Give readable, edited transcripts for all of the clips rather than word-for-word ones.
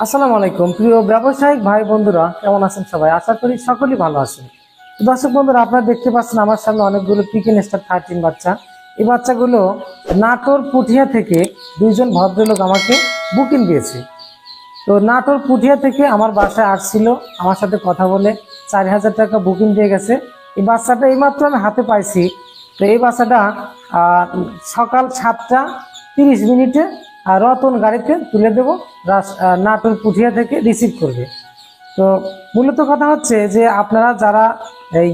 আসসালামু আলাইকুম প্রিয় ব্যবসায়িক ভাই বন্ধুরা, কেমন আছেন সবাই? আশা করি সকলেই ভালো আছেন। দর্শক বন্ধুরা, আপনারা দেখতে পাচ্ছেন আমার সামনে অনেকগুলো পিকেন স্টার 13 বাচ্চা। এই বাচ্চাগুলো নাটোর পুঠিয়া থেকে দুইজন ভদ্রলোক আমাকে বুকিং দিয়েছে। তো নাটোর পুঠিয়া থেকে আমার বাসায় আসছিল, আমার সাথে কথা বলে 4000 টাকা বুকিং দিয়ে গেছে। এই বাচ্চাটা এইমাত্র আমি হাতে পাইছি। তো এই বাচ্চাটা সকাল 7টা 30 মিনিটে রতন গাড়িতে তুলে দেবো, নাটোর পুঠিয়া থেকে রিসিভ করবে। তো মূলত কথা হচ্ছে যে আপনারা যারা এই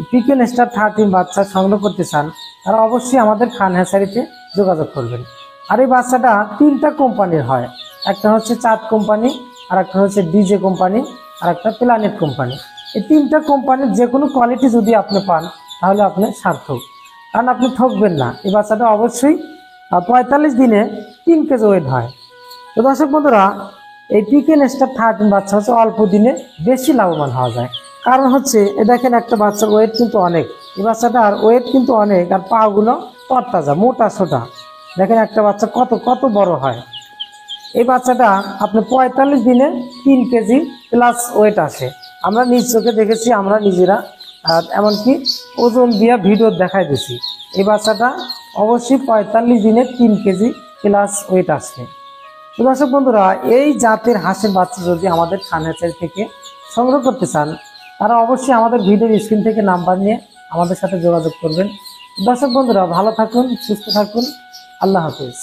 পিকেন স্টার 13 বাচ্চা সংগ্রহ করতে চান তারা অবশ্যই আমাদের খান হ্যাচারিতে যোগাযোগ করবেন। আর এই বাচ্চাটা 3টা কোম্পানির হয়, একটা হচ্ছে চাঁদ কোম্পানি, আর একটা হচ্ছে ডিজে কোম্পানি, আর একটা প্ল্যানেট কোম্পানি। এই 3টা কোম্পানির যে কোনো কোয়ালিটি যদি আপনি পান তাহলে আপনি সার্থক, কারণ আপনি ঠকবেন না। এই বাচ্চাটা অবশ্যই 45 দিনে 3 কেজি ওয়েট হয়। তো দর্শক বন্ধুরা, এই পিকেন স্টার 13 বাচ্চা হচ্ছে অল্প দিনে বেশি লাভবান হওয়া যায়। কারণ হচ্ছে দেখেন, একটা বাচ্চার ওয়েট কিন্তু অনেক, এই বাচ্চাটার ওয়েট কিন্তু অনেক, আর পাগুলো তরতাজা মোটা সোটা। দেখেন একটা বাচ্চা কত কত বড় হয়। এই বাচ্চাটা আপনি 45 দিনে 3 কেজি প্লাস ওয়েট আসে। আমরা নিজ চোখে দেখেছি, আমরা নিজেরা এমনকি ওজন দিয়া ভিডিও দেখাই দিছি। এই বাচ্চাটা অবশ্যই 45 দিনে 3 কেজি প্লাস ওয়েট আসে। তো দর্শক বন্ধুরা, এই জাতের হাঁসের বাচ্চা যদি আমাদের খান হ্যাচারি থেকে সংগ্রহ করতে চান তারা অবশ্যই আমাদের ভিডিওর স্ক্রিন থেকে নাম্বার নিয়ে আমাদের সাথে যোগাযোগ করবেন। দর্শক বন্ধুরা, ভালো থাকুন, সুস্থ থাকুন, আল্লাহ হাফেজ।